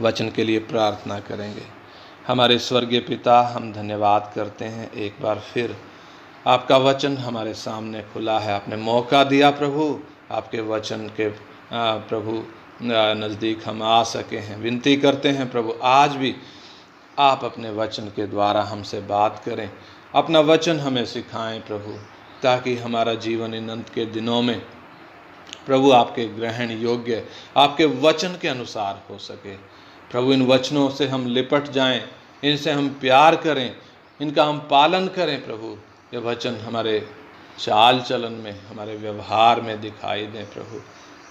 वचन के लिए प्रार्थना करेंगे। हमारे स्वर्गीय पिता, हम धन्यवाद करते हैं एक बार फिर आपका वचन हमारे सामने खुला है। आपने मौका दिया प्रभु, आपके वचन के प्रभु नज़दीक हम आ सके हैं। विनती करते हैं प्रभु, आज भी आप अपने वचन के द्वारा हमसे बात करें, अपना वचन हमें सिखाएं प्रभु, ताकि हमारा जीवन इन अंत के दिनों में प्रभु आपके ग्रहण योग्य, आपके वचन के अनुसार हो सके। प्रभु इन वचनों से हम लिपट जाएं, इनसे हम प्यार करें, इनका हम पालन करें प्रभु। ये वचन हमारे चाल चलन में, हमारे व्यवहार में दिखाई दें प्रभु।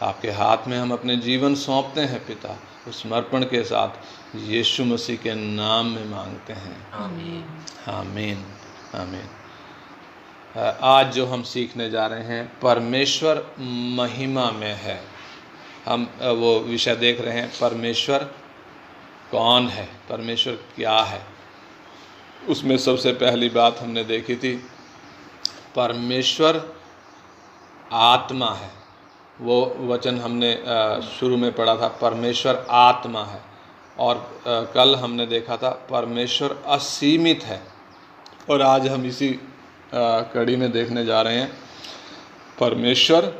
आपके हाथ में हम अपने जीवन सौंपते हैं पिता, उस समर्पण के साथ यीशु मसीह के नाम में मांगते हैं, आमीन आमीन आमीन। आज जो हम सीखने जा रहे हैं, परमेश्वर महिमा में है। हम वो विषय देख रहे हैं, परमेश्वर कौन है, परमेश्वर क्या है। उसमें सबसे पहली बात हमने देखी थी, परमेश्वर आत्मा है। वो वचन हमने शुरू में पढ़ा था, परमेश्वर आत्मा है। और कल हमने देखा था परमेश्वर असीमित है। और आज हम इसी कड़ी में देखने जा रहे हैं, परमेश्वर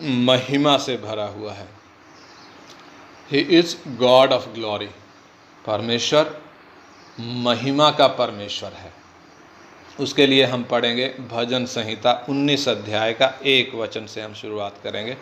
महिमा से भरा हुआ है। He is God of glory. परमेश्वर महिमा का परमेश्वर है। उसके लिए हम पढ़ेंगे भजन संहिता 19 अध्याय का 1 वचन से हम शुरुआत करेंगे।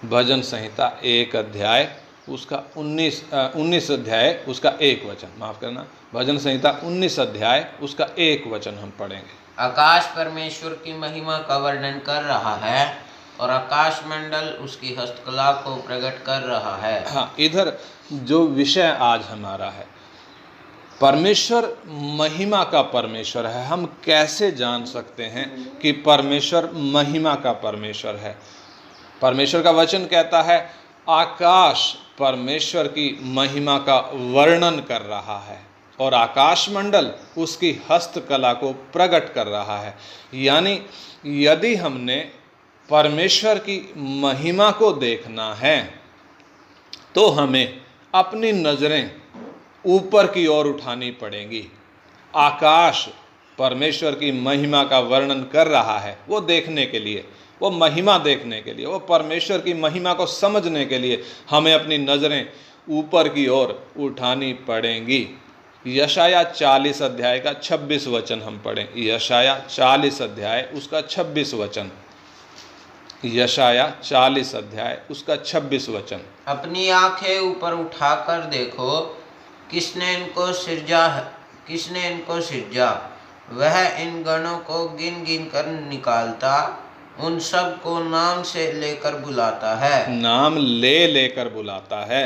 भजन संहिता 1 अध्याय उसका 19 अध्याय उसका 1 वचन, माफ़ करना, भजन संहिता 19 अध्याय उसका 1 वचन हम पढ़ेंगे। आकाश परमेश्वर की महिमा का वर्णन कर रहा है और आकाश मंडल उसकी हस्तकला को प्रकट कर रहा है। हाँ, इधर जो विषय आज हमारा है, परमेश्वर महिमा का परमेश्वर है। हम कैसे जान सकते हैं कि परमेश्वर महिमा का परमेश्वर है? परमेश्वर का वचन कहता है, आकाश परमेश्वर की महिमा का वर्णन कर रहा है और आकाश मंडल उसकी हस्तकला को प्रकट कर रहा है। यानी यदि हमने परमेश्वर की महिमा को देखना है तो हमें अपनी नज़रें ऊपर की ओर उठानी पड़ेंगी। आकाश परमेश्वर की महिमा का वर्णन कर रहा है, वो देखने के लिए, वो महिमा देखने के लिए, वो परमेश्वर की महिमा को समझने के लिए हमें अपनी नज़रें ऊपर की ओर उठानी पड़ेंगी। यशाया 40 अध्याय का 26 वचन हम पढ़ें। यशाया 40 अध्याय उसका 26 वचन। यशाया 40 अध्याय उसका 26 वचन। अपनी आंखें ऊपर उठाकर देखो, किसने इनको सिरजा, वह इन गणों को गिन गिन कर निकालता, उन सब को नाम से लेकर बुलाता है। नाम लेकर बुलाता है।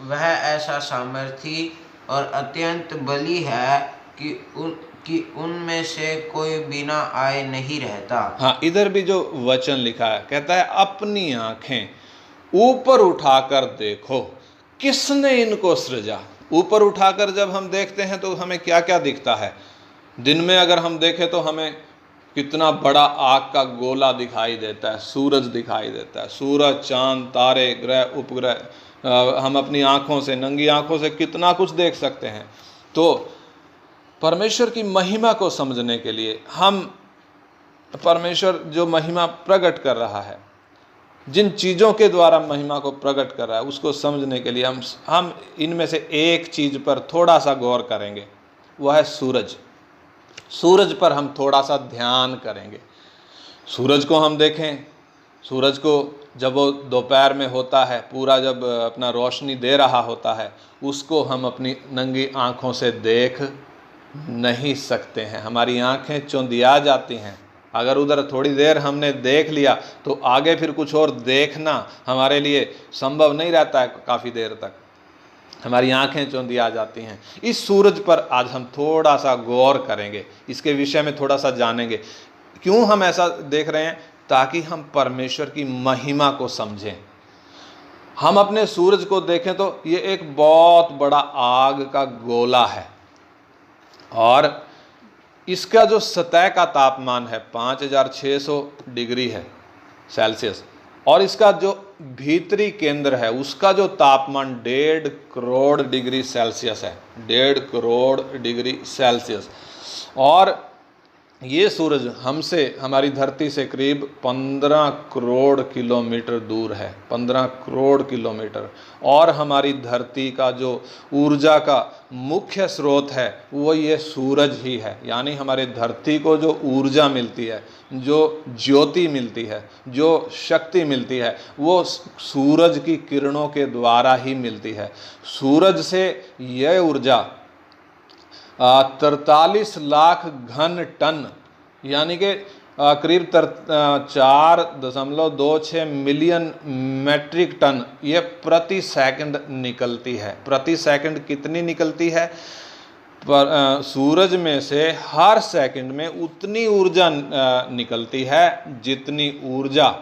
वह ऐसा सामर्थी और अत्यंत बली है कि उनमें से कोई बिना आए नहीं रहता। हाँ, इधर भी जो वचन लिखा है, कहता है अपनी आंखें ऊपर उठाकर देखो, किसने इनको सृजा। ऊपर उठाकर जब हम देखते हैं तो हमें क्या क्या दिखता है? दिन में अगर हम देखें तो हमें कितना बड़ा आग का गोला दिखाई देता है, सूरज दिखाई देता है, सूरज, चांद, तारे, ग्रह, उपग्रह, हम अपनी आँखों से, नंगी आँखों से कितना कुछ देख सकते हैं। तो परमेश्वर की महिमा को समझने के लिए हम, परमेश्वर जो महिमा प्रकट कर रहा है, जिन चीज़ों के द्वारा महिमा को प्रकट कर रहा है, उसको समझने के लिए हम इनमें से एक चीज़ पर थोड़ा सा गौर करेंगे, वह है सूरज। सूरज पर हम थोड़ा सा ध्यान करेंगे। सूरज को हम देखें, सूरज को जब वो दोपहर में होता है, पूरा जब अपना रोशनी दे रहा होता है, उसको हम अपनी नंगी आँखों से देख नहीं सकते हैं। हमारी आँखें चौंधिया जाती हैं। अगर उधर थोड़ी देर हमने देख लिया तो आगे फिर कुछ और देखना हमारे लिए संभव नहीं रहता है। काफ़ी देर तक हमारी आंखें चौंधिया जाती हैं। इस सूरज पर आज हम थोड़ा सा गौर करेंगे, इसके विषय में थोड़ा सा जानेंगे। क्यों हम ऐसा देख रहे हैं? ताकि हम परमेश्वर की महिमा को समझें। हम अपने सूरज को देखें तो ये एक बहुत बड़ा आग का गोला है और इसका जो सतह का तापमान है 5600 डिग्री है सेल्सियस, और इसका जो भीतरी केंद्र है उसका जो तापमान 1.5 करोड़ डिग्री सेल्सियस है, 1.5 करोड़ डिग्री सेल्सियस। और ये सूरज हमसे, हमारी धरती से करीब 15 करोड़ किलोमीटर दूर है, 15 करोड़ किलोमीटर। और हमारी धरती का जो ऊर्जा का मुख्य स्रोत है वो ये सूरज ही है। यानी हमारी धरती को जो ऊर्जा मिलती है, जो ज्योति मिलती है, जो शक्ति मिलती है, वो सूरज की किरणों के द्वारा ही मिलती है। सूरज से यह ऊर्जा 43 लाख घन टन यानी कि करीब 4.26 मिलियन मेट्रिक टन ये प्रति सेकंड निकलती है। प्रति सेकंड कितनी निकलती है? पर सूरज में से हर सेकंड में उतनी ऊर्जा निकलती है जितनी ऊर्जा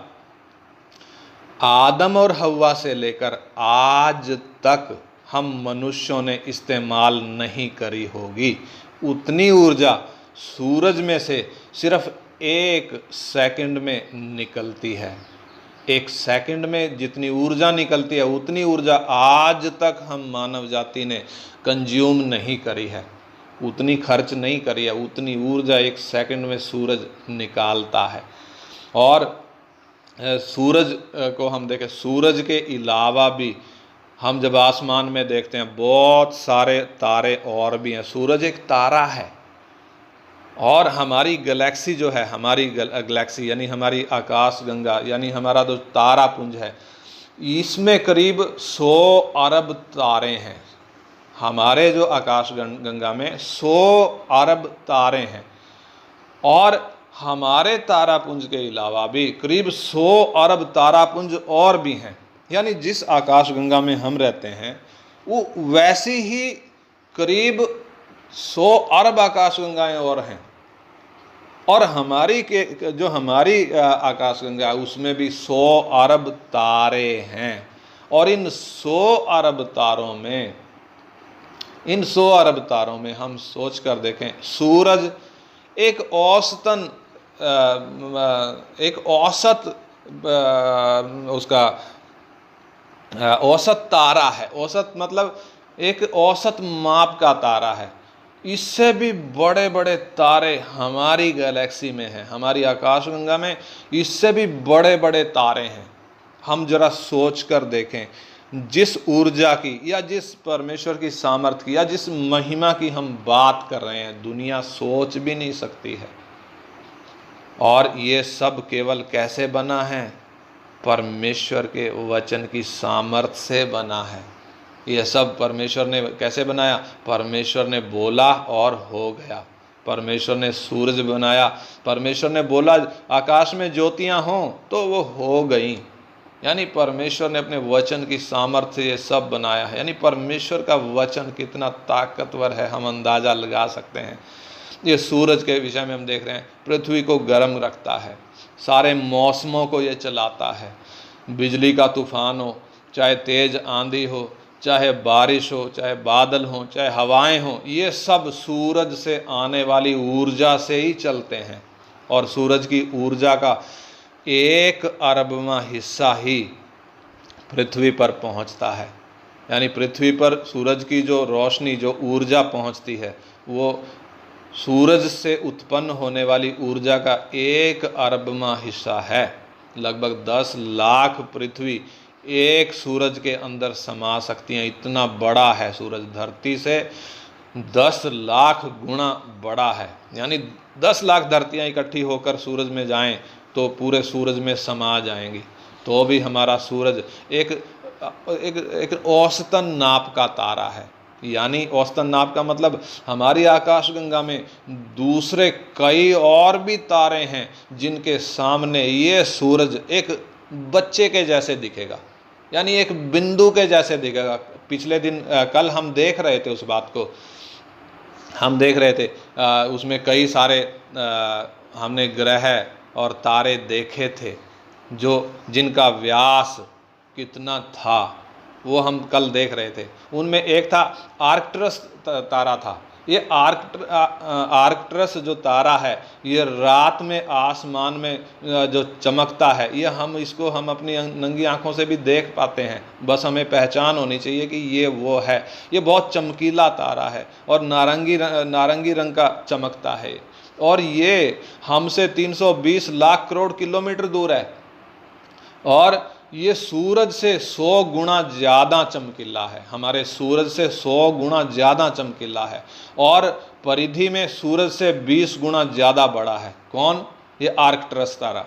आदम और हव्वा से लेकर आज तक हम मनुष्यों ने इस्तेमाल नहीं करी होगी। उतनी ऊर्जा सूरज में से सिर्फ 1 सेकंड में निकलती है। 1 सेकंड में जितनी ऊर्जा निकलती है उतनी ऊर्जा आज तक हम मानव जाति ने कंज्यूम नहीं करी है, उतनी खर्च नहीं करी है। उतनी ऊर्जा 1 सेकंड में सूरज निकालता है। और सूरज को हम देखें, सूरज के अलावा भी हम जब आसमान में देखते हैं बहुत सारे तारे और भी हैं। सूरज एक तारा है। और हमारी गैलेक्सी जो है, हमारी गैलेक्सी यानी हमारी आकाश गंगा यानी हमारा जो तारा पुंज है, इसमें करीब 100 अरब तारे हैं। हमारे जो आकाश गंगा में 100 अरब तारे हैं। और हमारे तारापुंज के अलावा भी करीब 100 अरब तारापुंज और भी हैं। यानी जिस आकाश गंगा में हम रहते हैं वो वैसी ही करीब 100 अरब आकाश गंगाएं और हैं। और हमारी के जो हमारी आकाश गंगा उसमें भी 100 अरब तारे हैं। और इन 100 अरब तारों में हम सोच कर देखें, सूरज एक औसत उसका औसत तारा है। औसत मतलब एक औसत माप का तारा है। इससे भी बड़े बड़े तारे हमारी गैलेक्सी में हैं, हमारी आकाशगंगा में इससे भी बड़े बड़े तारे हैं। हम जरा सोच कर देखें, जिस ऊर्जा की या जिस परमेश्वर की सामर्थ्य की या जिस महिमा की हम बात कर रहे हैं, दुनिया सोच भी नहीं सकती है। और ये सब केवल कैसे बना है? परमेश्वर के वचन की सामर्थ्य से बना है। यह सब परमेश्वर ने कैसे बनाया? परमेश्वर ने बोला और हो गया। परमेश्वर ने सूरज बनाया, परमेश्वर ने बोला आकाश में ज्योतियां हों तो वो हो गई। यानी परमेश्वर ने अपने वचन की सामर्थ्य से ये सब बनाया है। यानी परमेश्वर का वचन कितना ताकतवर है हम अंदाज़ा लगा सकते हैं। ये सूरज के विषय में हम देख रहे हैं, पृथ्वी को गर्म रखता है, सारे मौसमों को ये चलाता है। बिजली का तूफान हो, चाहे तेज आंधी हो, चाहे बारिश हो, चाहे बादल हो, चाहे हवाएं हो, ये सब सूरज से आने वाली ऊर्जा से ही चलते हैं। और सूरज की ऊर्जा का 1 अरबवां हिस्सा ही पृथ्वी पर पहुंचता है। यानी पृथ्वी पर सूरज की जो रोशनी, जो ऊर्जा पहुंचती है, वो सूरज से उत्पन्न होने वाली ऊर्जा का 1 अरबवां हिस्सा है। लगभग 10 लाख पृथ्वी एक सूरज के अंदर समा सकती हैं। इतना बड़ा है सूरज, धरती से 10 लाख गुना बड़ा है। यानी 10 लाख धरतियाँ इकट्ठी होकर सूरज में जाएं तो पूरे सूरज में समा जाएंगी। तो भी हमारा सूरज एक औसतन नाप का तारा है। यानी औसतन नाप का मतलब हमारी आकाशगंगा में दूसरे कई और भी तारे हैं जिनके सामने ये सूरज एक बच्चे के जैसे दिखेगा, यानी एक बिंदु के जैसे दिखेगा। पिछले दिन कल हम देख रहे थे उस बात को, हम देख रहे थे उसमें कई सारे हमने ग्रह और तारे देखे थे जिनका व्यास कितना था वो हम कल देख रहे थे। उनमें एक था आर्कटरस तारा था। ये आर्कटरस जो तारा है, ये रात में आसमान में जो चमकता है, ये हम अपनी नंगी आंखों से भी देख पाते हैं। बस हमें पहचान होनी चाहिए कि ये वो है। ये बहुत चमकीला तारा है और नारंगी रंग का चमकता है, और ये हमसे 320 लाख करोड़ किलोमीटर दूर है, और ये सूरज से 100 गुना ज़्यादा चमकीला है। हमारे सूरज से 100 गुना ज़्यादा चमकीला है, और परिधि में सूरज से 20 गुना ज़्यादा बड़ा है। कौन? ये आर्कटरस तारा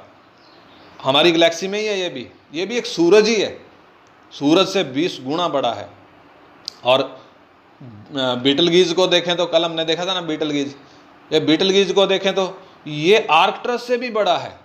हमारी गैलेक्सी में ही है। ये भी एक सूरज ही है, सूरज से 20 गुना बड़ा है। और बीटलगीज को देखें तो, कल हमने देखा था ना बीटलगीज, ये बीटलगीज को देखें तो ये आर्कटरस से भी बड़ा है।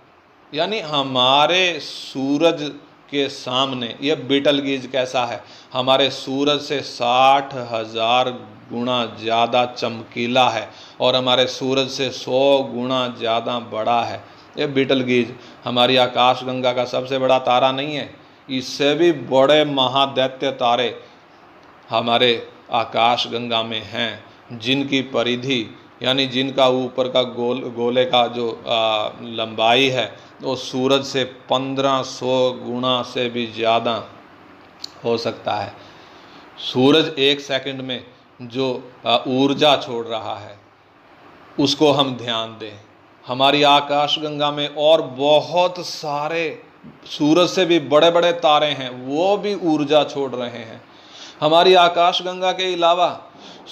यानी हमारे सूरज के सामने ये बीटलगीज कैसा है? हमारे सूरज से 60,000 गुना ज़्यादा चमकीला है, और हमारे सूरज से 100 गुना ज़्यादा बड़ा है। ये बीटलगीज हमारी आकाशगंगा का सबसे बड़ा तारा नहीं है, इससे भी बड़े महादैत्य तारे हमारे आकाशगंगा में हैं, जिनकी परिधि यानी जिनका ऊपर का गोले का जो लंबाई है वो सूरज से 1500 गुना से भी ज़्यादा हो सकता है। सूरज एक सेकंड में जो ऊर्जा छोड़ रहा है उसको हम ध्यान दें। हमारी आकाशगंगा में और बहुत सारे सूरज से भी बड़े बड़े तारे हैं, वो भी ऊर्जा छोड़ रहे हैं। हमारी आकाशगंगा के अलावा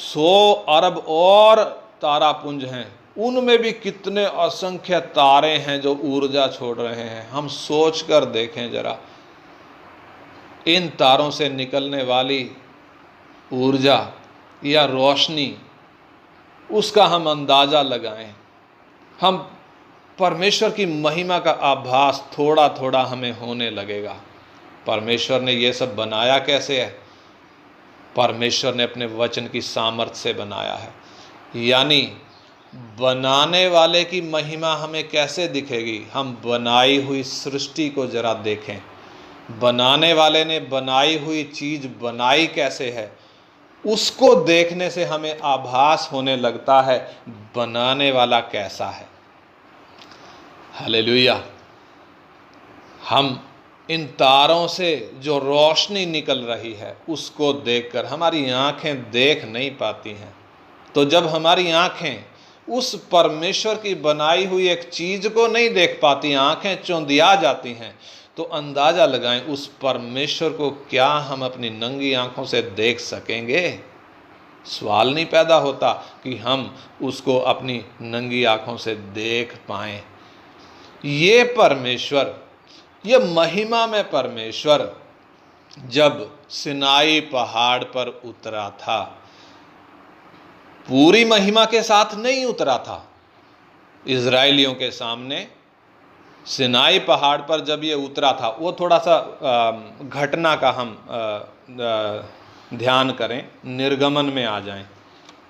100 अरब और तारापुंज हैं, उनमें भी कितने असंख्य तारे हैं जो ऊर्जा छोड़ रहे हैं। हम सोच कर देखें जरा, इन तारों से निकलने वाली ऊर्जा या रोशनी, उसका हम अंदाज़ा लगाएं। हम परमेश्वर की महिमा का आभास थोड़ा थोड़ा हमें होने लगेगा। परमेश्वर ने ये सब बनाया कैसे है? परमेश्वर ने अपने वचन की सामर्थ्य से बनाया है। यानी बनाने वाले की महिमा हमें कैसे दिखेगी? हम बनाई हुई सृष्टि को जरा देखें। बनाने वाले ने बनाई हुई चीज़ बनाई कैसे है, उसको देखने से हमें आभास होने लगता है बनाने वाला कैसा है। हालेलुया। हम इन तारों से जो रोशनी निकल रही है उसको देखकर हमारी आंखें देख नहीं पाती हैं। तो जब हमारी आंखें उस परमेश्वर की बनाई हुई एक चीज़ को नहीं देख पाती, आंखें चौंधिया जाती हैं, तो अंदाज़ा लगाएं उस परमेश्वर को क्या हम अपनी नंगी आंखों से देख सकेंगे? सवाल नहीं पैदा होता कि हम उसको अपनी नंगी आंखों से देख पाएं। ये परमेश्वर, ये महिमा में परमेश्वर जब सिनाई पहाड़ पर उतरा था, पूरी महिमा के साथ नहीं उतरा था। इजराइलियों के सामने सिनाई पहाड़ पर जब ये उतरा था, वो थोड़ा सा घटना का हम ध्यान करें। निर्गमन में आ जाएं,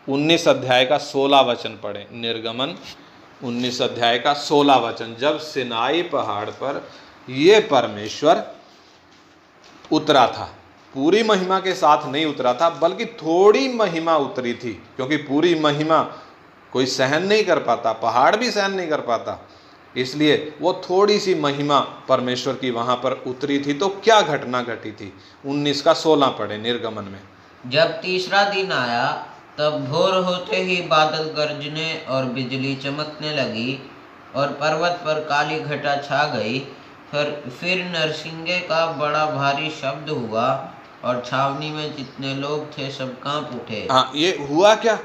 19 अध्याय का 16 वचन पढ़ें। निर्गमन 19 अध्याय का 16 वचन। जब सिनाई पहाड़ पर ये परमेश्वर उतरा था, पूरी महिमा के साथ नहीं उतरा था, बल्कि थोड़ी महिमा उतरी थी, क्योंकि पूरी महिमा कोई सहन नहीं कर पाता, पहाड़ भी सहन नहीं कर पाता, इसलिए वो थोड़ी सी महिमा परमेश्वर की वहाँ पर उतरी थी। तो क्या घटना घटी थी? 19 का 16 पढ़े निर्गमन में। जब तीसरा दिन आया तब भोर होते ही बादल गरजने और बिजली चमकने लगी और पर्वत पर काली घटा छा गई। फिर नरसिंगे का बड़ा भारी शब्द हुआ और छावनी में जितने लोग थे सब कांप उठे। हाँ, ये हुआ क्या?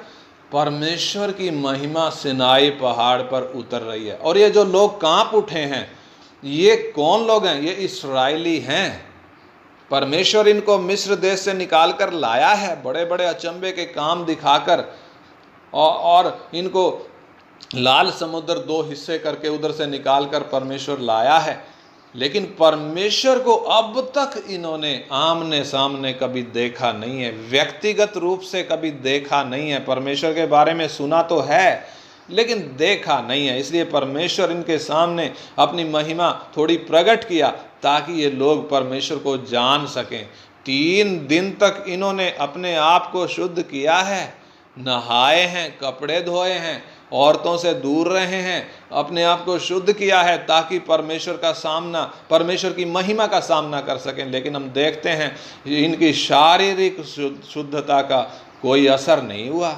परमेश्वर की महिमा सिनाई पहाड़ पर उतर रही है, और ये जो लोग कांप उठे हैं, ये कौन लोग हैं? ये इस्राएली हैं। परमेश्वर इनको मिस्र देश से निकाल कर लाया है, बड़े बड़े अचंभे के काम दिखाकर, और इनको लाल समुद्र 2 हिस्से करके उधर से निकाल कर परमेश्वर लाया है। लेकिन परमेश्वर को अब तक इन्होंने आमने सामने कभी देखा नहीं है, व्यक्तिगत रूप से कभी देखा नहीं है। परमेश्वर के बारे में सुना तो है, लेकिन देखा नहीं है। इसलिए परमेश्वर इनके सामने अपनी महिमा थोड़ी प्रकट किया ताकि ये लोग परमेश्वर को जान सकें। 3 दिन तक इन्होंने अपने आप को शुद्ध किया है, नहाए हैं, कपड़े धोए हैं, औरतों से दूर रहे हैं, अपने आप को शुद्ध किया है ताकि परमेश्वर की महिमा का सामना कर सकें। लेकिन हम देखते हैं इनकी शारीरिक शुद्धता का कोई असर नहीं हुआ,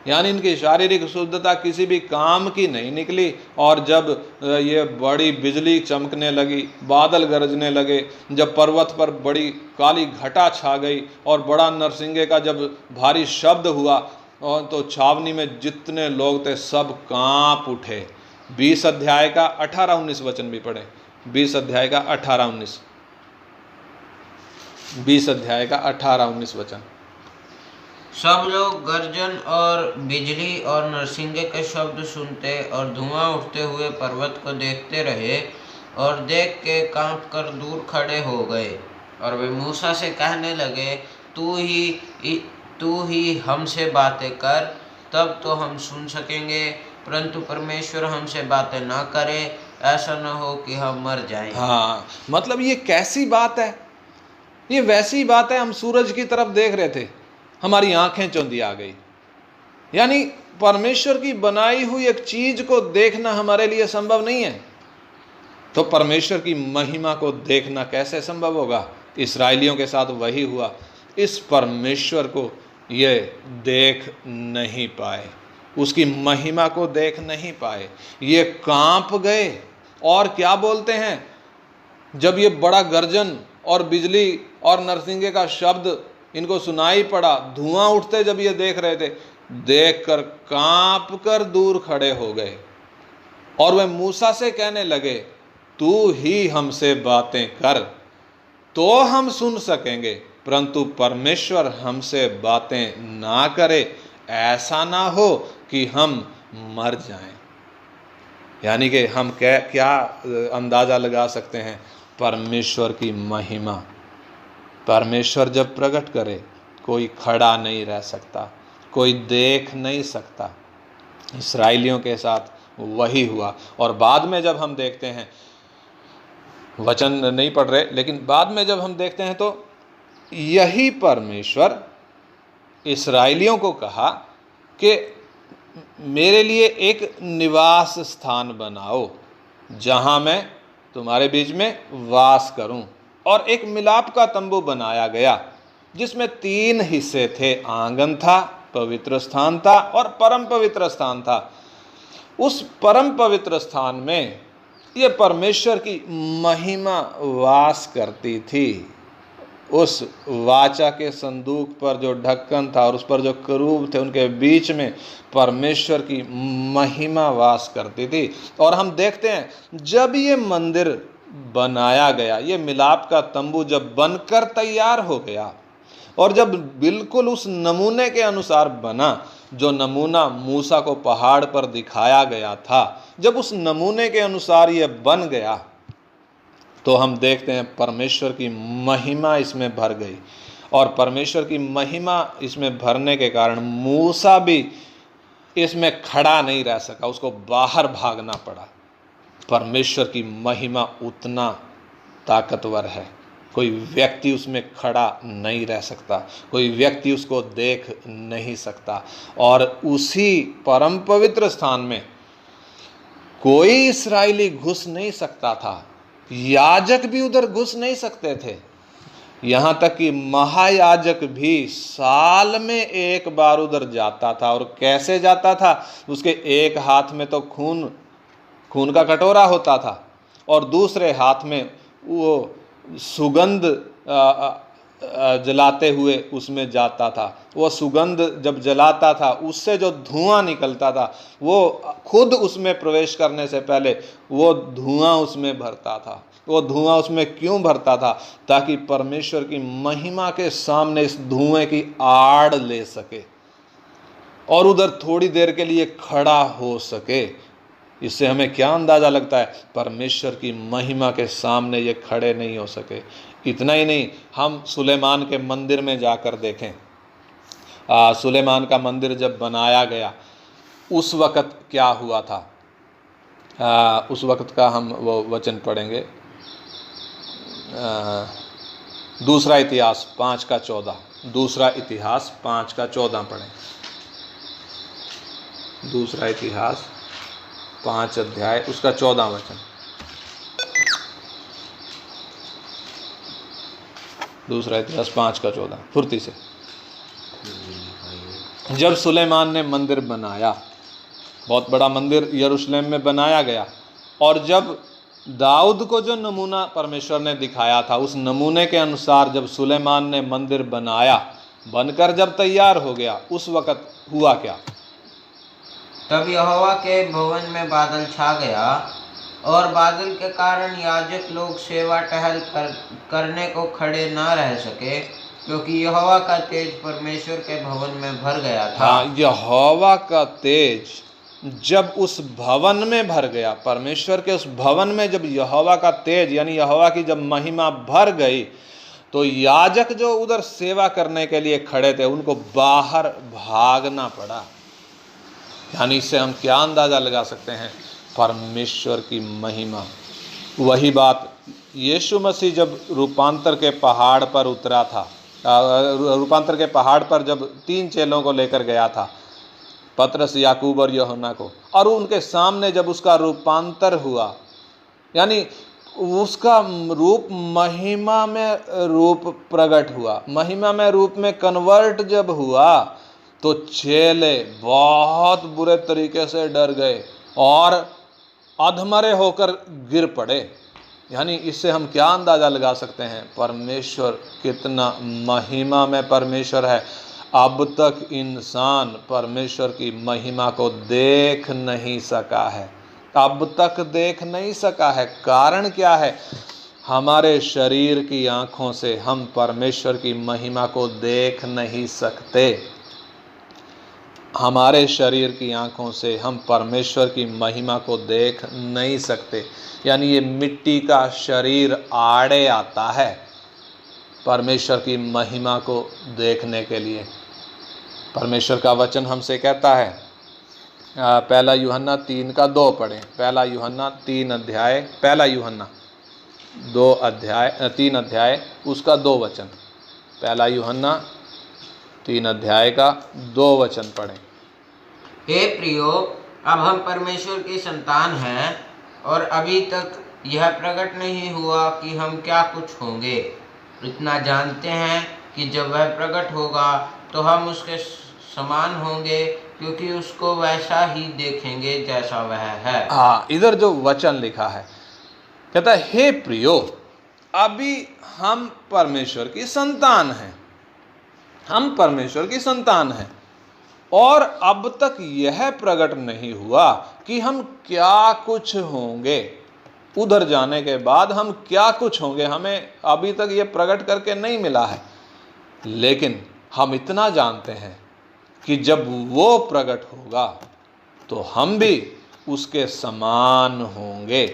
यानी इनकी शारीरिक शुद्धता किसी भी काम की नहीं निकली। और जब ये बड़ी बिजली चमकने लगी, बादल गरजने लगे, जब पर्वत पर बड़ी काली घटा छा गई और बड़ा नरसिंगे का जब भारी शब्द हुआ, और तो छावनी में जितने लोग थे सब कांप उठे। 20 अध्याय का 18-19 वचन भी पढ़े। 20 अध्याय का 18-19, 20 अध्याय का 18-19 वचन। सब लोग गर्जन और बिजली और नरसिंगे के शब्द सुनते और धुआं उठते हुए पर्वत को देखते रहे, और देख के कांप कर दूर खड़े हो गए। और वे मूसा से कहने लगे, तू ही हमसे बातें कर, तब तो हम सुन सकेंगे, परंतु परमेश्वर हमसे बातें ना करे, ऐसा न हो कि हम मर जाएं। हाँ, मतलब ये कैसी बात है? ये वैसी बात है, हम सूरज की तरफ देख रहे थे, हमारी आंखें चौंधी आ गई। यानी परमेश्वर की बनाई हुई एक चीज को देखना हमारे लिए संभव नहीं है, तो परमेश्वर की महिमा को देखना कैसे संभव होगा? इस्राएलियों के साथ वही हुआ। इस परमेश्वर को ये देख नहीं पाए, उसकी महिमा को देख नहीं पाए, ये कांप गए। और क्या बोलते हैं, जब ये बड़ा गर्जन और बिजली और नरसिंगे का शब्द इनको सुनाई पड़ा, धुआं उठते जब ये देख रहे थे, देखकर कांप कर दूर खड़े हो गए। और वे मूसा से कहने लगे, तू ही हमसे बातें कर तो हम सुन सकेंगे, परंतु परमेश्वर हमसे बातें ना करे, ऐसा ना हो कि हम मर जाएं। यानी कि हम क्या अंदाज़ा लगा सकते हैं? परमेश्वर की महिमा, परमेश्वर जब प्रकट करे, कोई खड़ा नहीं रह सकता, कोई देख नहीं सकता। इस्राएलियों के साथ वही हुआ। और बाद में जब हम देखते हैं, वचन नहीं पढ़ रहे, लेकिन बाद में जब हम देखते हैं तो यही परमेश्वर इस्राएलियों को कहा कि मेरे लिए एक निवास स्थान बनाओ जहाँ मैं तुम्हारे बीच में वास करूं। और एक मिलाप का तंबू बनाया गया जिसमें 3 हिस्से थे, आंगन था, पवित्र स्थान था और परम पवित्र स्थान था। उस परम पवित्र स्थान में ये परमेश्वर की महिमा वास करती थी। उस वाचा के संदूक पर जो ढक्कन था और उस पर जो करूब थे, उनके बीच में परमेश्वर की महिमा वास करती थी। और हम देखते हैं जब ये मंदिर बनाया गया, ये मिलाप का तंबू जब बनकर तैयार हो गया और जब बिल्कुल उस नमूने के अनुसार बना, जो नमूना मूसा को पहाड़ पर दिखाया गया था, जब उस नमूने के अनुसार ये बन गया, तो हम देखते हैं परमेश्वर की महिमा इसमें भर गई। और परमेश्वर की महिमा इसमें भरने के कारण मूसा भी इसमें खड़ा नहीं रह सका, उसको बाहर भागना पड़ा। परमेश्वर की महिमा उतना ताकतवर है, कोई व्यक्ति उसमें खड़ा नहीं रह सकता, कोई व्यक्ति उसको देख नहीं सकता। और उसी परम पवित्र स्थान में कोई इस्राएली घुस नहीं सकता था, याजक भी उधर घुस नहीं सकते थे। यहाँ तक कि महायाजक भी साल में एक बार उधर जाता था। और कैसे जाता था? उसके एक हाथ में तो खून का कटोरा होता था और दूसरे हाथ में वो सुगंध जलाते हुए उसमें जाता था। वो सुगंध जब जलाता था, उससे जो धुआं निकलता था, वो खुद उसमें प्रवेश करने से पहले वो धुआं उसमें भरता था। वो धुआं उसमें क्यों भरता था? ताकि परमेश्वर की महिमा के सामने इस धुएं की आड़ ले सके और उधर थोड़ी देर के लिए खड़ा हो सके। इससे हमें क्या अंदाज़ा लगता है? परमेश्वर की महिमा के सामने ये खड़े नहीं हो सके। इतना ही नहीं, हम सुलेमान के मंदिर में जाकर देखें। सुलेमान का मंदिर जब बनाया गया, उस वक़्त क्या हुआ था? उस वक़्त का हम वो वचन पढ़ेंगे। दूसरा इतिहास 5 का 14, दूसरा इतिहास 5 का 14 पढ़ें। दूसरा इतिहास 5 अध्याय उसका 14 वचन। दूसरा इतिहास 5 का 14, फुर्ती से। जब सुलेमान ने मंदिर बनाया, बहुत बड़ा मंदिर यरूशलेम में बनाया गया, और जब दाऊद को जो नमूना परमेश्वर ने दिखाया था, उस नमूने के अनुसार जब सुलेमान ने मंदिर बनाया, बनकर जब तैयार हो गया, उस वक़्त हुआ क्या? तब यहोवा के भवन में बादल छा गया, और बादल के कारण याजक लोग सेवा टहल करने को खड़े न रह सके, क्योंकि यहोवा का तेज परमेश्वर के भवन में भर गया था। यहोवा का तेज जब उस भवन में भर गया, परमेश्वर के उस भवन में जब यहोवा का तेज यानी यहोवा की जब महिमा भर गई, तो याजक जो उधर सेवा करने के लिए खड़े थे, उनको बाहर भागना पड़ा। यानी इससे हम क्या अंदाज़ा लगा सकते हैं? परमेश्वर की महिमा। वही बात यीशु मसीह जब रूपांतर के पहाड़ पर उतरा था, रूपांतर के पहाड़ पर जब 3 चेलों को लेकर गया था, पतरस, याकूब और यूहन्ना को, और उनके सामने जब उसका रूपांतर हुआ, यानी उसका रूप महिमा में रूप प्रकट हुआ, महिमा में रूप में कन्वर्ट जब हुआ, तो चेले बहुत बुरे तरीके से डर गए और अधमरे होकर गिर पड़े। यानी इससे हम क्या अंदाज़ा लगा सकते हैं? परमेश्वर कितना महिमा में परमेश्वर है। अब तक इंसान परमेश्वर की महिमा को देख नहीं सका है, अब तक देख नहीं सका है। कारण क्या है? हमारे शरीर की आँखों से हम परमेश्वर की महिमा को देख नहीं सकते। हमारे शरीर की आँखों से हम परमेश्वर की महिमा को देख नहीं सकते। यानी ये मिट्टी का शरीर आड़े आता है परमेश्वर की महिमा को देखने के लिए। परमेश्वर का वचन हमसे कहता है, पहला यूहन्ना 3 का 2 पढ़ें। पहला यूहन्ना 3 अध्याय, पहला यूहन्ना 3 अध्याय उसका 2 वचन। पहला यूहन्ना 3 अध्याय का 2 वचन पढ़ें। हे प्रियो, अब हम परमेश्वर की संतान हैं, और अभी तक यह प्रकट नहीं हुआ कि हम क्या कुछ होंगे। इतना जानते हैं कि जब वह प्रकट होगा तो हम उसके समान होंगे, क्योंकि उसको वैसा ही देखेंगे जैसा वह है। हाँ, इधर जो वचन लिखा है, कहता है हे प्रियो, अभी हम परमेश्वर की संतान हैं, हम परमेश्वर की संतान हैं, और अब तक यह प्रकट नहीं हुआ कि हम क्या कुछ होंगे। उधर जाने के बाद हम क्या कुछ होंगे, हमें अभी तक यह प्रकट करके नहीं मिला है। लेकिन हम इतना जानते हैं कि जब वो प्रकट होगा तो हम भी उसके समान होंगे,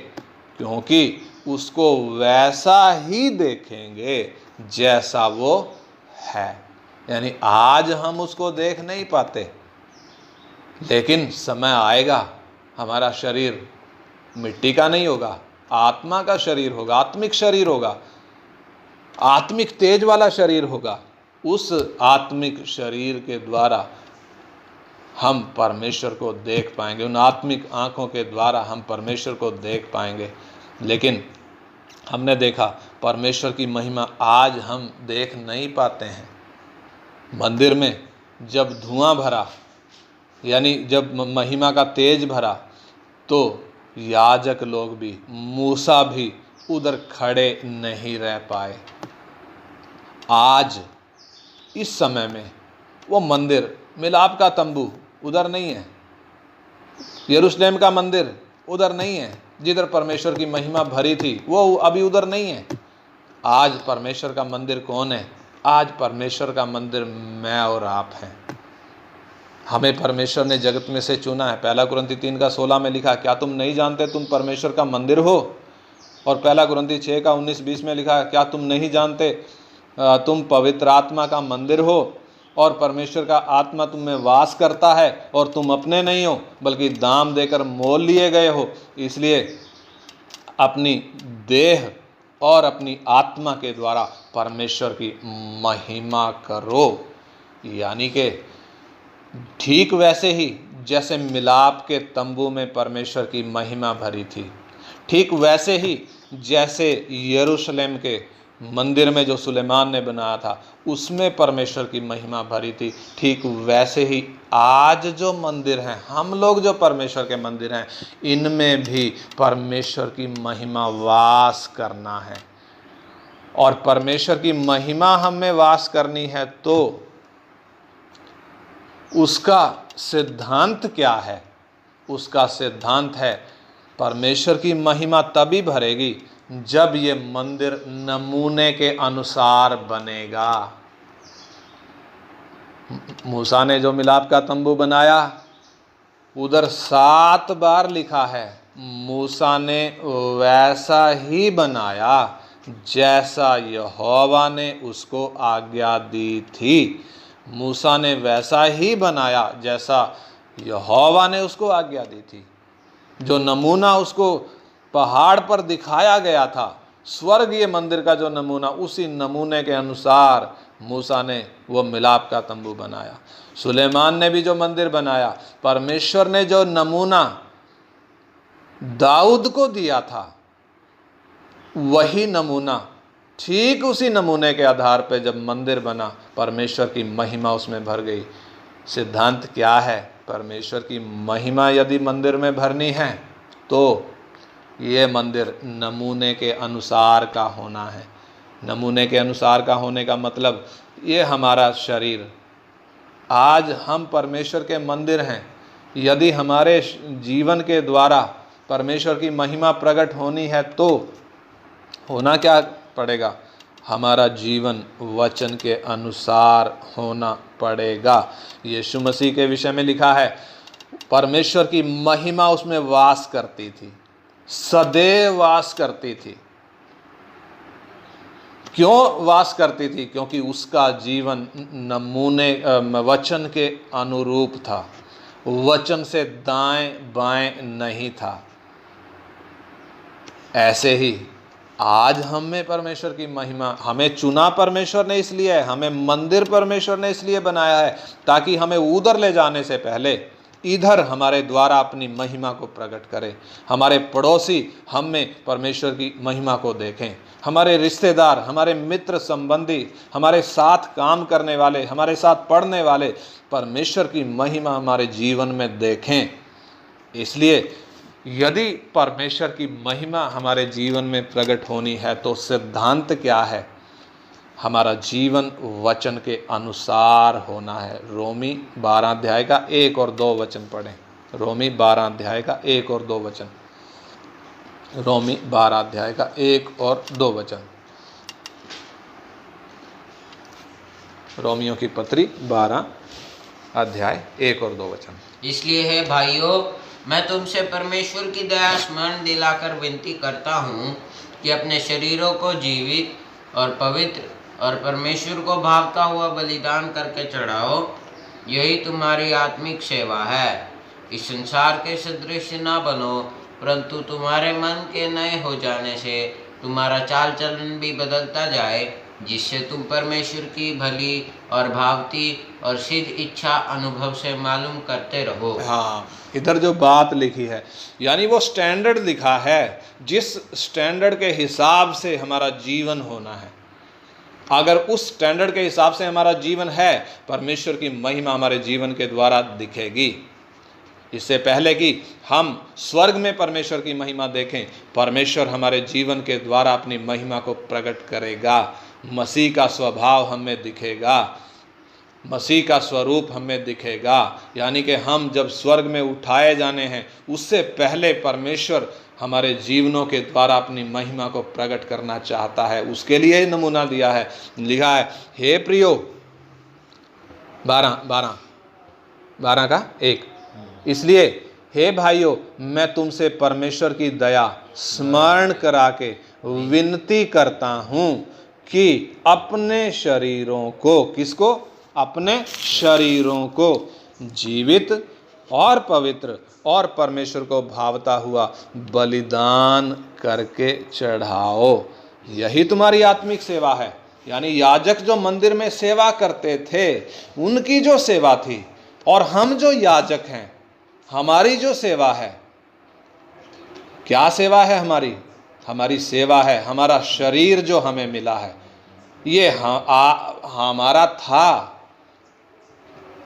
क्योंकि उसको वैसा ही देखेंगे जैसा वो है। यानी आज हम उसको देख नहीं पाते, लेकिन समय आएगा, हमारा शरीर मिट्टी का नहीं होगा, आत्मा का शरीर होगा, आत्मिक शरीर होगा, आत्मिक तेज वाला शरीर होगा। उस आत्मिक शरीर के द्वारा हम परमेश्वर को देख पाएंगे, उन आत्मिक आँखों के द्वारा हम परमेश्वर को देख पाएंगे। लेकिन हमने देखा परमेश्वर की महिमा आज हम देख नहीं पाते हैं। मंदिर में जब धुआं भरा, यानी जब महिमा का तेज भरा, तो याजक लोग भी, मूसा भी उधर खड़े नहीं रह पाए। आज इस समय में वो मंदिर, मिलाप का तंबू उधर नहीं है, यरूशलेम का मंदिर उधर नहीं है, जिधर परमेश्वर की महिमा भरी थी वो अभी उधर नहीं है। आज परमेश्वर का मंदिर कौन है? आज परमेश्वर का मंदिर मैं और आप हैं। हमें परमेश्वर ने जगत में से चुना है। पहला कुरिन्थी 3 का 16 में लिखा, क्या तुम नहीं जानते तुम परमेश्वर का मंदिर हो? और पहला कुरिन्थी 6 का 19-20 में लिखा, क्या तुम नहीं जानते तुम पवित्र आत्मा का मंदिर हो, और परमेश्वर का आत्मा तुम में वास करता है, और तुम अपने नहीं हो बल्कि दाम देकर मोल लिए गए हो। इसलिए अपनी देह और अपनी आत्मा के द्वारा परमेश्वर की महिमा करो। यानी कि ठीक वैसे ही जैसे मिलाप के तंबू में परमेश्वर की महिमा भरी थी। ठीक वैसे ही जैसे यरूशलेम के मंदिर में जो सुलेमान ने बनाया था उसमें परमेश्वर की महिमा भरी थी, ठीक वैसे ही आज जो मंदिर हैं, हम लोग जो परमेश्वर के मंदिर हैं, इनमें भी परमेश्वर की महिमा वास करना है। और परमेश्वर की महिमा हम में वास करनी है तो उसका सिद्धांत क्या है? उसका सिद्धांत है परमेश्वर की महिमा तभी भरेगी जब ये मंदिर नमूने के अनुसार बनेगा। मूसा ने जो मिलाप का तंबू बनाया, उधर 7 बार लिखा है मूसा ने वैसा ही बनाया जैसा यहोवा ने उसको आज्ञा दी थी। मूसा ने वैसा ही बनाया जैसा यहोवा ने उसको आज्ञा दी थी। जो नमूना उसको पहाड़ पर दिखाया गया था, स्वर्गीय मंदिर का जो नमूना, उसी नमूने के अनुसार मूसा ने वो मिलाप का तंबू बनाया। सुलेमान ने भी जो मंदिर बनाया, परमेश्वर ने जो नमूना दाऊद को दिया था, वही नमूना, ठीक उसी नमूने के आधार पर जब मंदिर बना, परमेश्वर की महिमा उसमें भर गई। सिद्धांत क्या है? परमेश्वर की महिमा यदि मंदिर में भरनी है तो ये मंदिर नमूने के अनुसार का होना है। नमूने के अनुसार का होने का मतलब ये हमारा शरीर, आज हम परमेश्वर के मंदिर हैं। यदि हमारे जीवन के द्वारा परमेश्वर की महिमा प्रकट होनी है तो होना क्या पड़ेगा? हमारा जीवन वचन के अनुसार होना पड़ेगा। यीशु मसीह के विषय में लिखा है परमेश्वर की महिमा उसमें वास करती थी, सदैव वास करती थी। क्यों वास करती थी? क्योंकि उसका जीवन नमूने वचन के अनुरूप था, वचन से दाएं बाएं नहीं था। ऐसे ही आज हम में परमेश्वर की महिमा, हमें चुना परमेश्वर ने इसलिए है, हमें मंदिर परमेश्वर ने इसलिए बनाया है ताकि हमें उधर ले जाने से पहले इधर हमारे द्वारा अपनी महिमा को प्रकट करे। हमारे पड़ोसी हम में परमेश्वर की महिमा को देखें, हमारे रिश्तेदार, हमारे मित्र संबंधी, हमारे साथ काम करने वाले, हमारे साथ पढ़ने वाले परमेश्वर की महिमा हमारे जीवन में देखें। इसलिए यदि परमेश्वर की महिमा हमारे जीवन में प्रकट होनी है तो सिद्धांत क्या है? हमारा जीवन वचन के अनुसार होना है। रोमी 12 अध्याय का 1 और 2 वचन पढ़ें। रोमी 12 अध्याय का 1 और 2 वचन। रोमी 12 अध्याय का 1 और 2 वचन। रोमियों की पत्री 12 अध्याय 1 और 2 वचन। इसलिए है भाइयों, मैं तुमसे परमेश्वर की दया स्मरण दिलाकर विनती करता हूँ कि अपने शरीरों को जीवित और पवित्र और परमेश्वर को भावता हुआ बलिदान करके चढ़ाओ, यही तुम्हारी आत्मिक सेवा है। इस संसार के सदृश न बनो, परंतु तुम्हारे मन के नए हो जाने से तुम्हारा चाल चलन भी बदलता जाए, जिससे तुम परमेश्वर की भली और भावती और सिद्ध इच्छा अनुभव से मालूम करते रहो। हाँ, इधर जो बात लिखी है, यानी वो स्टैंडर्ड लिखा है, जिस स्टैंडर्ड के हिसाब से हमारा जीवन होना है। अगर उस स्टैंडर्ड के हिसाब से हमारा जीवन है, परमेश्वर की महिमा हमारे जीवन के द्वारा दिखेगी। इससे पहले कि हम स्वर्ग में परमेश्वर की महिमा देखें, परमेश्वर हमारे जीवन के द्वारा अपनी महिमा को प्रकट करेगा। मसीह का स्वभाव हमें दिखेगा, मसीह का स्वरूप हमें दिखेगा। यानी कि हम जब स्वर्ग में उठाए जाने हैं, उससे पहले परमेश्वर हमारे जीवनों के द्वारा अपनी महिमा को प्रकट करना चाहता है। उसके लिए ही नमूना दिया है, लिखा है, हे प्रियो 12 का 1। इसलिए हे भाइयों, मैं तुमसे परमेश्वर की दया स्मरण करा के विनती करता हूँ कि अपने शरीरों को, किसको? अपने शरीरों को जीवित और पवित्र और परमेश्वर को भावता हुआ बलिदान करके चढ़ाओ, यही तुम्हारी आत्मिक सेवा है। यानी याजक जो मंदिर में सेवा करते थे, उनकी जो सेवा थी, और हम जो याजक हैं, हमारी जो सेवा है, क्या सेवा है हमारी? हमारी सेवा है हमारा शरीर जो हमें मिला है, ये हमारा था।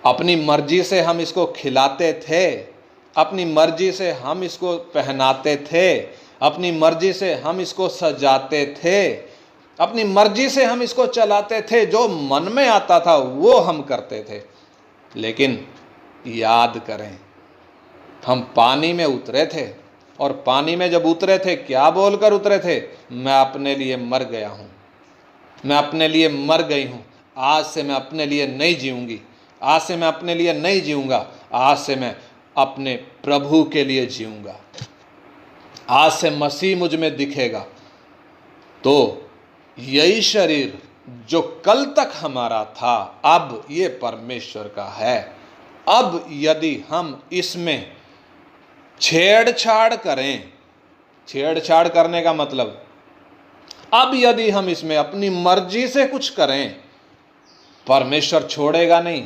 अपनी मर्जी से हम इसको खिलाते थे, अपनी मर्जी से हम इसको पहनाते थे, अपनी मर्जी से हम इसको सजाते थे, अपनी मर्जी से हम इसको चलाते थे। जो मन में आता था वो हम करते थे। लेकिन याद करें, हम पानी में उतरे थे, और पानी में जब उतरे थे क्या बोलकर उतरे थे? मैं अपने लिए मर गया हूँ, मैं अपने लिए मर गई हूँ, आज से मैं अपने लिए नहीं जीऊँगी, आज से मैं अपने लिए नहीं जीऊँगा, आज से मैं अपने प्रभु के लिए जीऊँगा, आज से मसीह मुझ में दिखेगा। तो यही शरीर जो कल तक हमारा था, अब ये परमेश्वर का है। अब यदि हम इसमें छेड़छाड़ करें, छेड़छाड़ करने का मतलब, अब यदि हम इसमें अपनी मर्जी से कुछ करें, परमेश्वर छोड़ेगा नहीं।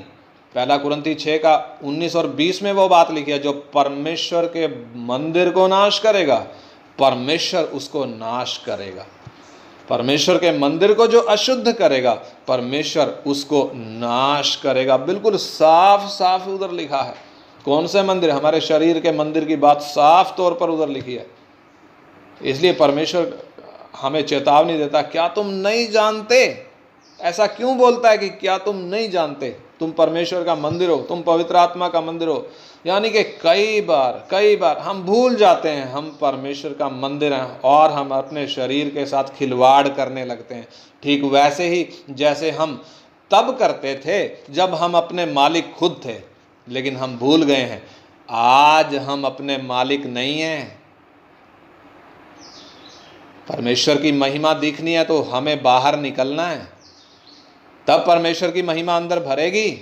1 कुरिन्थी 6 का 19 और 20 में वो बात लिखी है, जो परमेश्वर के मंदिर को नाश करेगा, परमेश्वर उसको नाश करेगा। परमेश्वर के मंदिर को जो अशुद्ध करेगा, परमेश्वर उसको नाश करेगा। बिल्कुल साफ साफ उधर लिखा है। कौन से मंदिर? हमारे शरीर के मंदिर की बात साफ तौर पर उधर लिखी है। इसलिए परमेश्वर हमें चेतावनी देता, क्या तुम नहीं जानते? ऐसा क्यों बोलता है कि क्या तुम नहीं जानते? तुम परमेश्वर का मंदिर हो, तुम पवित्र आत्मा का मंदिर हो। यानी कि कई बार हम भूल जाते हैं हम परमेश्वर का मंदिर हैं, और हम अपने शरीर के साथ खिलवाड़ करने लगते हैं। ठीक वैसे ही जैसे हम तब करते थे जब हम अपने मालिक खुद थे, लेकिन हम भूल गए हैं आज हम अपने मालिक नहीं हैं। परमेश्वर की महिमा दिखनी है तो हमें बाहर निकलना है, तब परमेश्वर की महिमा अंदर भरेगी।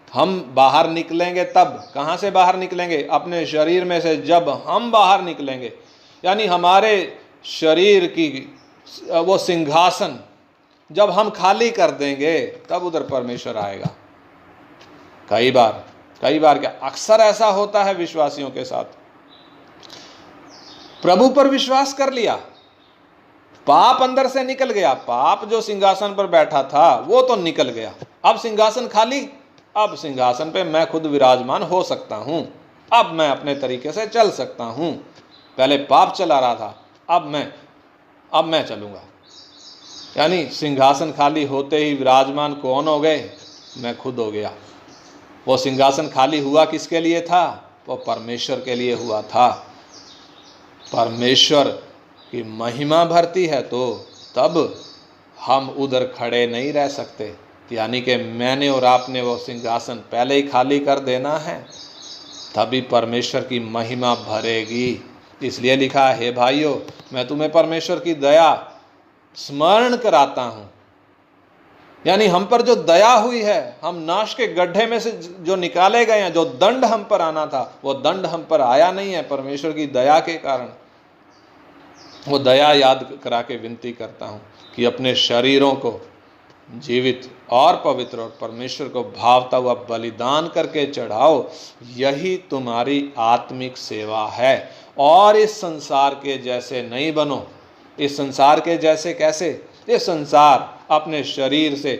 हम बाहर निकलेंगे तब। कहाँ से बाहर निकलेंगे? अपने शरीर में से जब हम बाहर निकलेंगे, यानी हमारे शरीर की वो सिंहासन जब हम खाली कर देंगे, तब उधर परमेश्वर आएगा। कई बार क्या, अक्सर ऐसा होता है विश्वासियों के साथ। प्रभु पर विश्वास कर लिया, पाप अंदर से निकल गया, पाप जो सिंहासन पर बैठा था वो तो निकल गया, अब सिंहासन खाली। अब सिंहासन पे मैं खुद विराजमान हो सकता हूं, अब मैं अपने तरीके से चल सकता हूं। पहले पाप चला रहा था, अब मैं चलूंगा। यानी सिंहासन खाली होते ही विराजमान कौन हो गए? मैं खुद हो गया। वो सिंहासन खाली हुआ किसके लिए था? वो परमेश्वर के लिए हुआ था। परमेश्वर की महिमा भरती है तो तब हम उधर खड़े नहीं रह सकते। यानी कि मैंने और आपने वो सिंहासन पहले ही खाली कर देना है, तभी परमेश्वर की महिमा भरेगी। इसलिए लिखा है, हे भाइयों, मैं तुम्हें परमेश्वर की दया स्मरण कराता हूँ। यानी हम पर जो दया हुई है, हम नाश के गड्ढे में से जो निकाले गए हैं, जो दंड हम पर आना था वो दंड हम पर आया नहीं है परमेश्वर की दया के कारण। वो दया याद करा के विनती करता हूँ कि अपने शरीरों को जीवित और पवित्र और परमेश्वर को भावता हुआ बलिदान करके चढ़ाओ। यही तुम्हारी आत्मिक सेवा है। और इस संसार के जैसे नहीं बनो। इस संसार के जैसे कैसे? ये संसार अपने शरीर से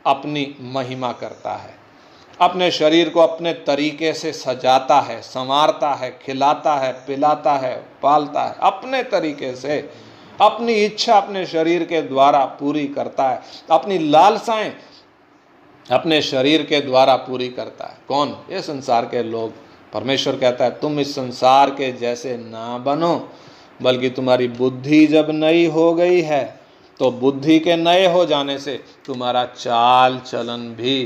अपनी महिमा करता है, अपने शरीर को अपने तरीके से सजाता है, संवारता है, खिलाता है, पिलाता है, पालता है, अपने तरीके से अपनी इच्छा अपने शरीर के द्वारा पूरी करता है, अपनी लालसाएं अपने शरीर के द्वारा पूरी करता है। कौन? ये संसार के लोग। परमेश्वर कहता है तुम इस संसार के जैसे ना बनो, बल्कि तुम्हारी बुद्धि जब नई हो गई है तो बुद्धि के नए हो जाने से तुम्हारा चाल चलन भी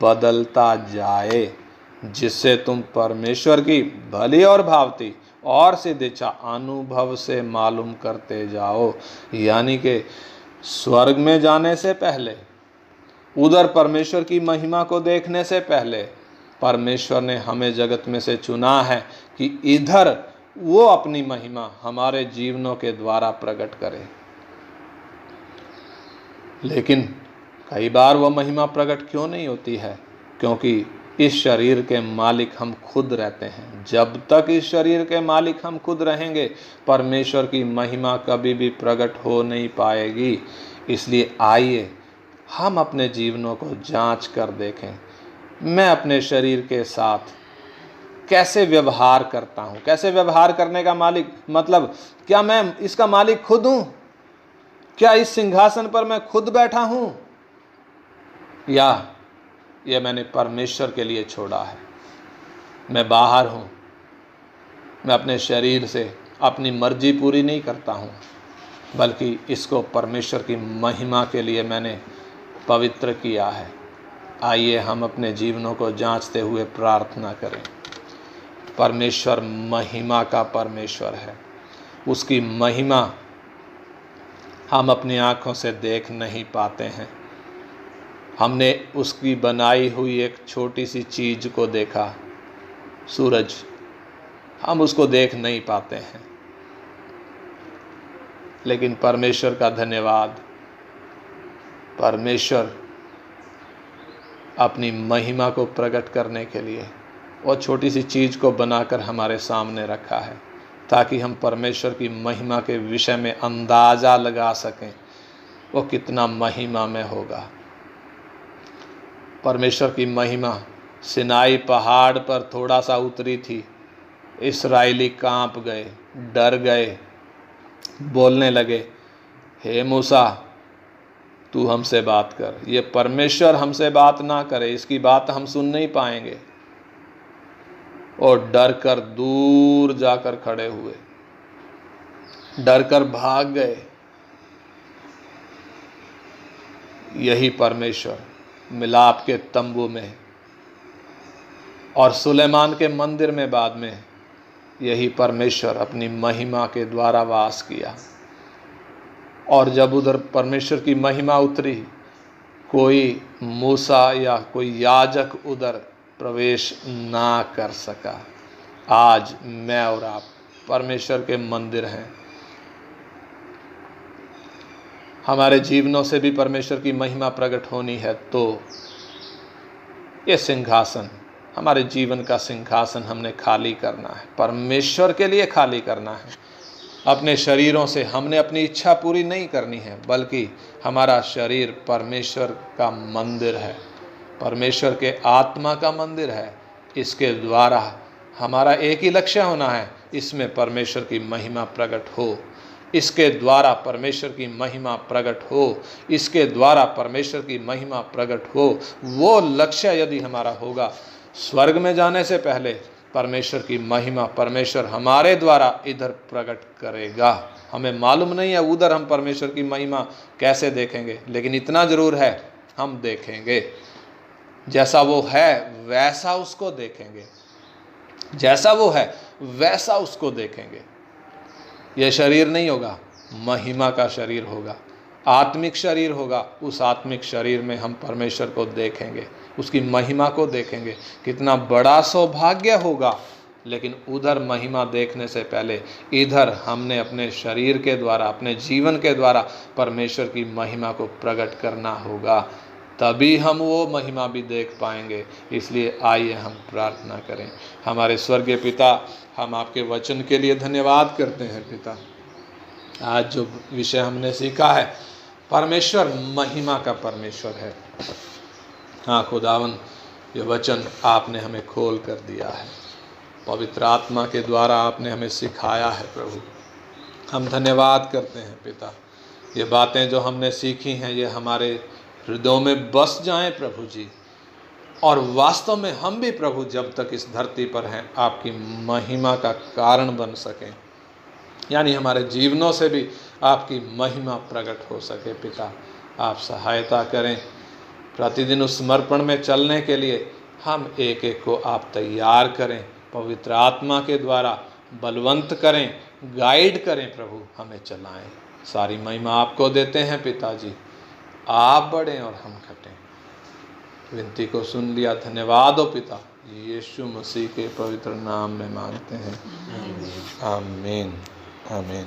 बदलता जाए, जिससे तुम परमेश्वर की भली और भावती और सिद्ध इच्छा अनुभव से मालूम करते जाओ। यानी कि स्वर्ग में जाने से पहले, उधर परमेश्वर की महिमा को देखने से पहले, परमेश्वर ने हमें जगत में से चुना है कि इधर वो अपनी महिमा हमारे जीवनों के द्वारा प्रकट करे। लेकिन कई बार वह महिमा प्रकट क्यों नहीं होती है? क्योंकि इस शरीर के मालिक हम खुद रहते हैं। जब तक इस शरीर के मालिक हम खुद रहेंगे, परमेश्वर की महिमा कभी भी प्रकट हो नहीं पाएगी। इसलिए आइए हम अपने जीवनों को जांच कर देखें, मैं अपने शरीर के साथ कैसे व्यवहार करता हूँ। कैसे व्यवहार करने का मालिक मतलब, क्या मैं इसका मालिक खुद हूँ? क्या इस सिंहासन पर मैं खुद बैठा हूँ, या ये मैंने परमेश्वर के लिए छोड़ा है? मैं बाहर हूँ, मैं अपने शरीर से अपनी मर्जी पूरी नहीं करता हूँ, बल्कि इसको परमेश्वर की महिमा के लिए मैंने पवित्र किया है। आइए हम अपने जीवनों को जांचते हुए प्रार्थना करें। परमेश्वर महिमा का परमेश्वर है। उसकी महिमा हम अपनी आँखों से देख नहीं पाते हैं। हमने उसकी बनाई हुई एक छोटी सी चीज़ को देखा, सूरज, हम उसको देख नहीं पाते हैं। लेकिन परमेश्वर का धन्यवाद, परमेश्वर अपनी महिमा को प्रकट करने के लिए वो छोटी सी चीज़ को बनाकर हमारे सामने रखा है, ताकि हम परमेश्वर की महिमा के विषय में अंदाज़ा लगा सकें वो कितना महिमा में होगा। परमेश्वर की महिमा सिनाई पहाड़ पर थोड़ा सा उतरी थी, इस्राएली कांप गए, डर गए, बोलने लगे, हे मूसा तू हमसे बात कर। ये परमेश्वर हमसे बात ना करे, इसकी बात हम सुन नहीं पाएंगे। और डर कर दूर जाकर खड़े हुए, डर कर भाग गए। यही परमेश्वर मिलाप के तंबू में और सुलेमान के मंदिर में बाद में यही परमेश्वर अपनी महिमा के द्वारा वास किया। और जब उधर परमेश्वर की महिमा उतरी, कोई मूसा या कोई याजक उधर प्रवेश ना कर सका। आज मैं और आप परमेश्वर के मंदिर हैं। हमारे जीवनों से भी परमेश्वर की महिमा प्रकट होनी है, तो ये सिंहासन, हमारे जीवन का सिंहासन हमने खाली करना है, परमेश्वर के लिए खाली करना है। अपने शरीरों से हमने अपनी इच्छा पूरी नहीं करनी है, बल्कि हमारा शरीर परमेश्वर का मंदिर है, परमेश्वर के आत्मा का मंदिर है। इसके द्वारा हमारा एक ही लक्ष्य होना है, इसमें परमेश्वर की महिमा प्रकट हो, इसके द्वारा परमेश्वर की महिमा प्रकट हो, इसके द्वारा परमेश्वर की महिमा प्रकट हो। वो लक्ष्य यदि हमारा होगा, स्वर्ग में जाने से पहले परमेश्वर की महिमा परमेश्वर हमारे द्वारा इधर प्रकट करेगा। हमें मालूम नहीं है उधर हम परमेश्वर की महिमा कैसे देखेंगे, लेकिन इतना जरूर है, हम देखेंगे। जैसा वो है वैसा उसको देखेंगे, जैसा वो है वैसा उसको देखेंगे। यह शरीर नहीं होगा, महिमा का शरीर होगा, आत्मिक शरीर होगा। उस आत्मिक शरीर में हम परमेश्वर को देखेंगे, उसकी महिमा को देखेंगे। कितना बड़ा सौभाग्य होगा। लेकिन उधर महिमा देखने से पहले इधर हमने अपने शरीर के द्वारा, अपने जीवन के द्वारा परमेश्वर की महिमा को प्रकट करना होगा, तभी हम वो महिमा भी देख पाएंगे। इसलिए आइए हम प्रार्थना करें। हमारे स्वर्गीय पिता, हम आपके वचन के लिए धन्यवाद करते हैं। पिता, आज जो विषय हमने सीखा है, परमेश्वर महिमा का परमेश्वर है। हाँ खुदावन, ये वचन आपने हमें खोल कर दिया है, पवित्र आत्मा के द्वारा आपने हमें सिखाया है। प्रभु, हम धन्यवाद करते हैं पिता, ये बातें जो हमने सीखी हैं ये हमारे हृदयों में बस जाएं प्रभु जी, और वास्तव में हम भी प्रभु जब तक इस धरती पर हैं आपकी महिमा का कारण बन सकें, यानी हमारे जीवनों से भी आपकी महिमा प्रकट हो सके। पिता, आप सहायता करें, प्रतिदिन उस समर्पण में चलने के लिए हम एक एक को आप तैयार करें, पवित्र आत्मा के द्वारा बलवंत करें, गाइड करें प्रभु, हमें चलाएं। सारी महिमा आपको देते हैं पिताजी, आप बढ़ें और हम घटें। विनती को सुन लिया, धन्यवाद हो पिता, यीशु मसीह के पवित्र नाम में मांगते हैं, आमीन आमीन।